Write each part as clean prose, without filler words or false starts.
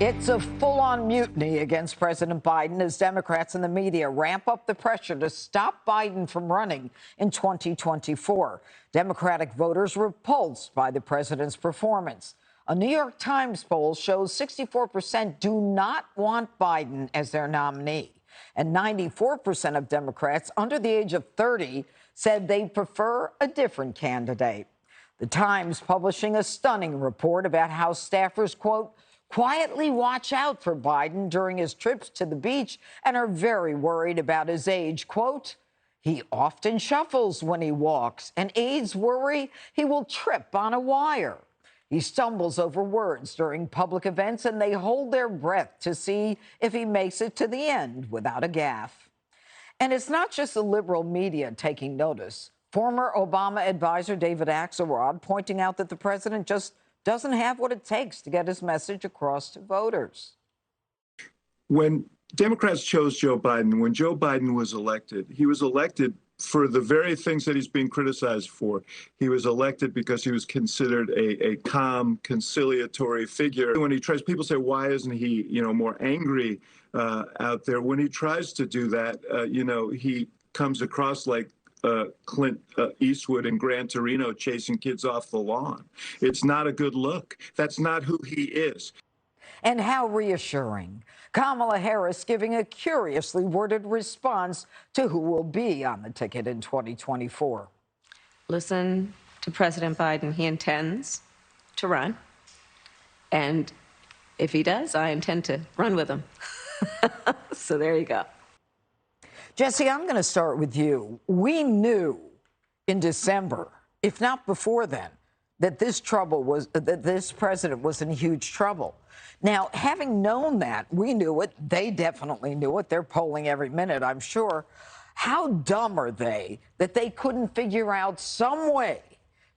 It's a full-on mutiny against President Biden as Democrats and the media ramp up the pressure to stop Biden from running in 2024. Democratic voters repulsed by the president's performance. A New York Times poll shows 64% do not want Biden as their nominee, and 94% of Democrats under the age of 30 said they prefer a different candidate. The Times publishing a stunning report about how staffers, quote, quietly watch out for Biden during his trips to the beach and are very worried about his age. Quote, he often shuffles when he walks, and aides worry he will trip on a wire. He stumbles over words during public events, and they hold their breath to see if he makes it to the end without a gaffe. And it's not just the liberal media taking notice. Former Obama advisor David Axelrod pointing out that the president just doesn't have what it takes to get his message across to voters. When Democrats chose Joe Biden, when Joe Biden was elected, he was elected for the very things that he's being criticized for. He was elected because he was considered a calm, conciliatory figure. When he tries, people say, why isn't he, more angry out there? When he tries to do that, he comes across like Clint Eastwood in Gran Torino chasing kids off the lawn. It's not a good look. That's not who he is. And how reassuring. Kamala Harris giving a curiously worded response to who will be on the ticket in 2024. Listen to President Biden. He intends to run. And if he does, I intend to run with him. So there you go. Jesse, I'm going to start with you. We knew in December, if not before then, that this president was in huge trouble. Now, having known that, we knew it. They definitely knew it. They're polling every minute, I'm sure. How dumb are they that they couldn't figure out some way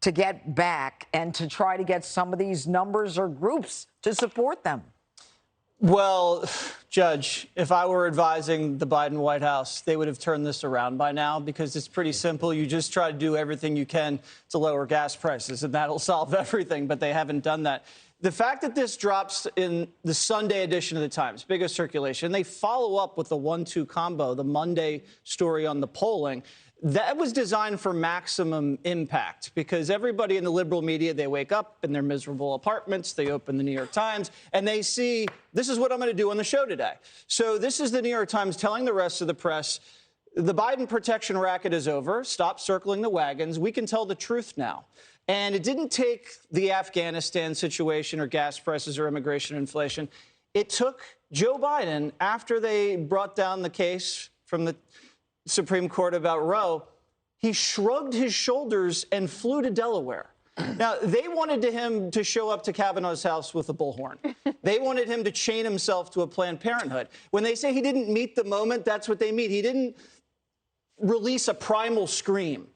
to get back and to try to get some of these numbers or groups to support them? Well, Judge, if I were advising the Biden White House, they would have turned this around by now, because it's pretty simple. You just try to do everything you can to lower gas prices, and that'll solve everything, but they haven't done that. The fact that this drops in the Sunday edition of the Times, biggest circulation, they follow up with the 1-2 combo, the Monday story on the polling. That was designed for maximum impact, because everybody in the liberal media, they wake up in their miserable apartments, they open the New York Times, and they see, this is what I'm going to do on the show today. So this is the New York Times telling the rest of the press, the Biden protection racket is over. Stop circling the wagons. We can tell the truth now. And it didn't take the Afghanistan situation or gas prices or immigration inflation. It took Joe Biden, after they brought down the case from the Supreme Court about Roe, he shrugged his shoulders and flew to Delaware. Now, they wanted him to show up to Kavanaugh's house with a bullhorn. They wanted him to chain himself to a Planned Parenthood. When they say he didn't meet the moment, that's what they mean. He didn't release a primal scream.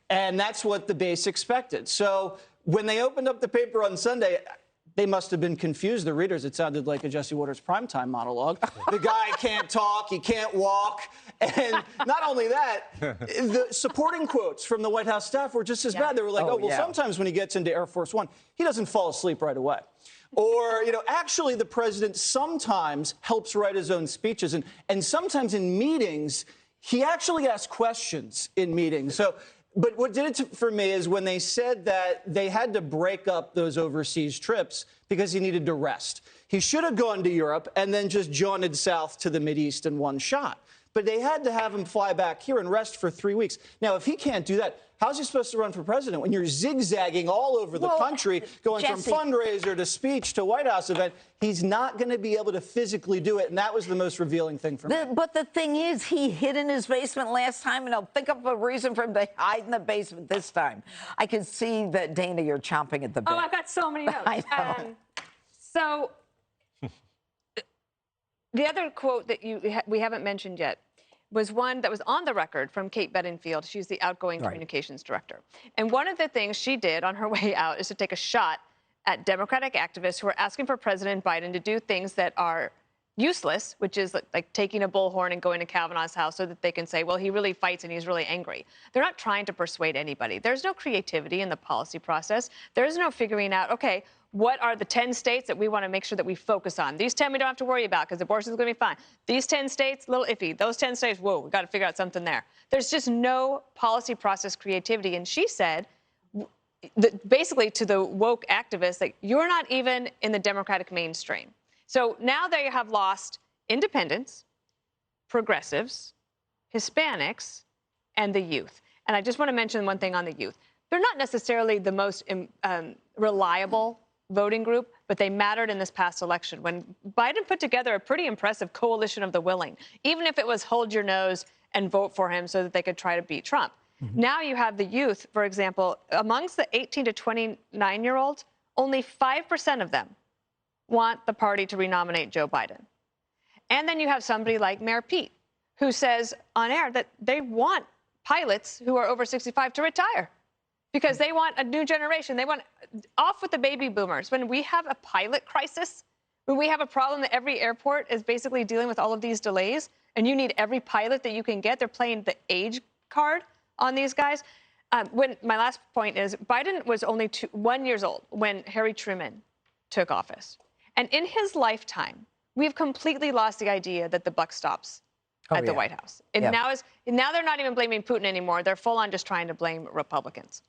And that's what the base expected. So when they opened up the paper on Sunday, they must have been confused, the readers. It sounded like a Jesse Waters primetime monologue. The guy can't talk, he can't walk. And not only that, the supporting quotes from the White House staff were just as bad. They were like, sometimes when he gets into Air Force One, he doesn't fall asleep right away. Or, actually the president sometimes helps write his own speeches. And sometimes in meetings, he actually asks questions in meetings. But what did it for me is when they said that they had to break up those overseas trips because he needed to rest. He should have gone to Europe and then just jaunted south to the Mideast in one shot. But they had to have him fly back here and rest for 3 weeks. Now, if he can't do that, how's he supposed to run for president when you're zigzagging all over the country, going from fundraiser to speech to White House event? He's not going to be able to physically do it, and that was the most revealing thing for me. But the thing is, he hid in his basement last time, and I'll think of a reason for him to hide in the basement this time. I can see that, Dana, you're chomping at the bit. Oh, I've got so many notes. I know. So the other quote that we haven't mentioned yet was one that was on the record from Kate Bedingfield. She's the outgoing communications director. And one of the things she did on her way out is to take a shot at Democratic activists who are asking for President Biden to do things that are useless, which is like taking a bullhorn and going to Kavanaugh's house so that they can say, well, he really fights and he's really angry. They're not trying to persuade anybody. There's no creativity in the policy process. There's no figuring out, okay, what are the 10 states that we want to make sure that we focus on? These 10 we don't have to worry about because abortion is going to be fine. These 10 states, a little iffy. Those 10 states, whoa, we got to figure out something there. There's just no policy process creativity. And she said, basically to the woke activists, that you're not even in the Democratic mainstream. So now they have lost independents, progressives, Hispanics, and the youth. And I just want to mention one thing on the youth. They're not necessarily the most reliable voting group, but they mattered in this past election when Biden put together a pretty impressive coalition of the willing, even if it was hold your nose and vote for him so that they could try to beat Trump. Now you have the youth, for example, amongst the 18 to 29-year-olds, only 5% of them want the party to renominate Joe Biden. And then you have somebody like Mayor Pete, who says on air that they want pilots who are over 65 to retire because they want a new generation. They want off with the baby boomers. When we have a pilot crisis, when we have a problem that every airport is basically dealing with all of these delays, and you need every pilot that you can get, they're playing the age card on these guys. My last point is Biden was only 1 year old when Harry Truman took office. And in his lifetime, we've completely lost the idea that the buck stops at the White House. And now they're not even blaming Putin anymore. They're full on just trying to blame Republicans.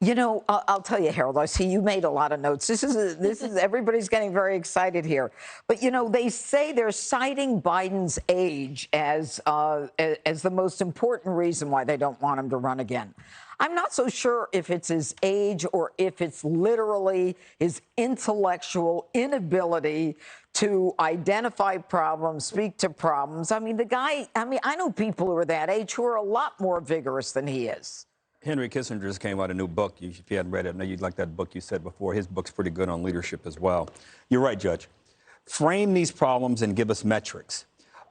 You know, I'll tell you, Harold, I see you made a lot of notes. This is everybody's getting very excited here. But, you know, they say they're citing Biden's age as the most important reason why they don't want him to run again. I'm not so sure if it's his age or if it's literally his intellectual inability to identify problems, speak to problems. I mean, the guy, I know people who are that age who are a lot more vigorous than he is. Henry Kissinger just came out a new book. If you hadn't read it, I know you'd like that book you said before. His book's pretty good on leadership as well. You're right, Judge. Frame these problems and give us metrics.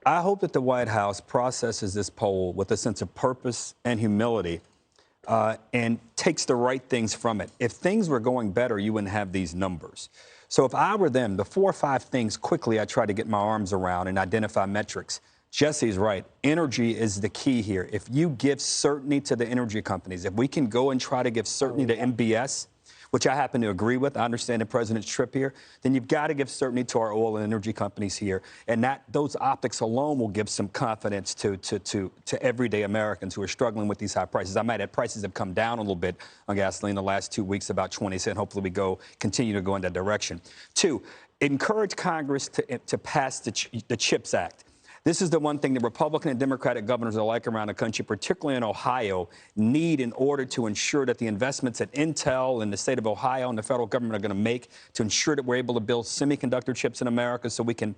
I hope that the White House processes this poll with a sense of purpose and humility and takes the right things from it. If things were going better, you wouldn't have these numbers. So if I were them, the 4 or 5 things quickly I try to get my arms around and identify metrics. Jesse's right. Energy is the key here. If you give certainty to the energy companies, if we can go and try to give certainty to MBS, which I happen to agree with, I understand the president's trip here, then you've got to give certainty to our oil and energy companies here. And those optics alone will give some confidence to everyday Americans who are struggling with these high prices. I might add prices have come down a little bit on gasoline the last 2 weeks, about 20 cents. Hopefully we continue to go in that direction. 2, encourage Congress to pass the CHIPS Act. This is the one thing the Republican and Democratic governors alike around the country, particularly in Ohio, need in order to ensure that the investments that Intel and the state of Ohio and the federal government are going to make to ensure that we're able to build semiconductor chips in America so we can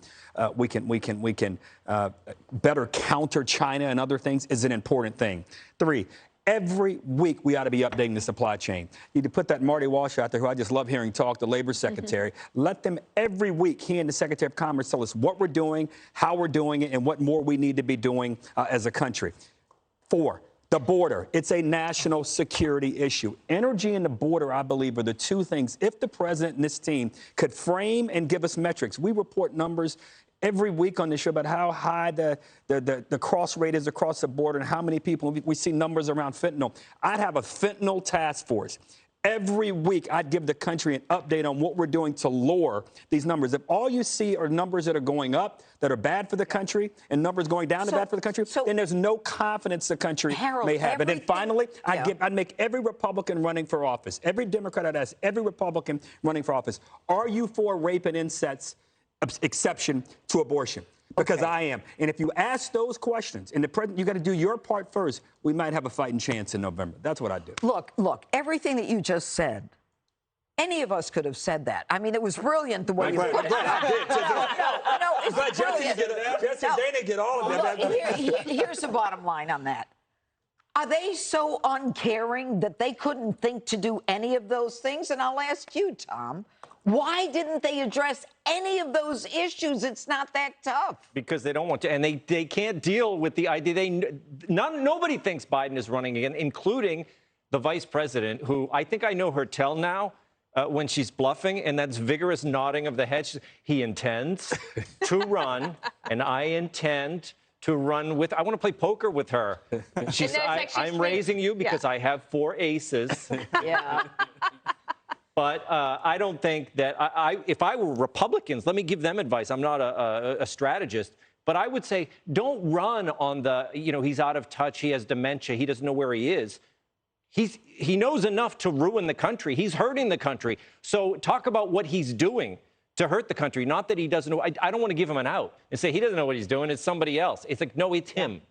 better counter China and other things is an important thing. 3, every week, we ought to be updating the supply chain. You need to put that Marty Walsh out there, who I just love hearing talk, the labor secretary. Let them every week, he and the Secretary of Commerce, tell us what we're doing, how we're doing it, and what more we need to be doing as a country. 4, the border. It's a national security issue. Energy and the border, I believe, are the 2 things. If the president and this team could frame and give us metrics, we report numbers every week on this show about how high the cross rate is across the border and how many people. We see numbers around fentanyl. I'd have a fentanyl task force. Every week, I'd give the country an update on what we're doing to lower these numbers. If all you see are numbers that are going up, that are bad for the country, and numbers going down that are bad for the country, then there's no confidence the country may have. And then finally, I'd make every Republican running for office, every Democrat I'd ask, every Republican running for office, are you for rape and incest exception to abortion? Because I am. And if you ask those questions, and the president, you got to do your part first, we might have a fighting chance in November. That's what I do. Look, everything that you just said, any of us could have said that. I mean, it was brilliant the way you put it. I did. No, it's brilliant. Jesse didn't get all of that. Here's the bottom line on that. Are they so uncaring that they couldn't think to do any of those things? And I'll ask you, Tom, why didn't they address any of those issues? It's not that tough. Because they don't want to, and they can't deal with the idea. Nobody thinks Biden is running again, including the vice president, who I think I know her tell now when she's bluffing, and that's vigorous nodding of the head. He intends to run, and I intend to run with. I want to play poker with her. I'm raising you because I have 4 aces. Yeah. But I don't think that if I were Republicans, let me give them advice. I'm not a strategist, but I would say don't run on he's out of touch, he has dementia, he doesn't know where he is. He knows enough to ruin the country. He's hurting the country. So talk about what he's doing to hurt the country, not that he doesn't know. I don't want to give him an out and say he doesn't know what he's doing. It's somebody else. It's like, no, it's him.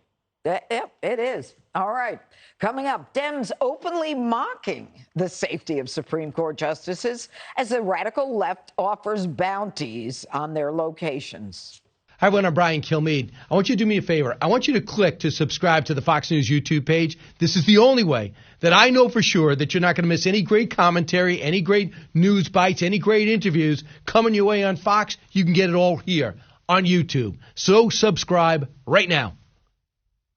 Yep, it is. All right. Coming up, Dems openly mocking the safety of Supreme Court justices as the radical left offers bounties on their locations. Hi, everyone. I'm Brian Kilmeade. I want you to do me a favor. I want you to click to subscribe to the Fox News YouTube page. This is the only way that I know for sure that you're not going to miss any great commentary, any great news bites, any great interviews coming your way on Fox. You can get it all here on YouTube. So subscribe right now.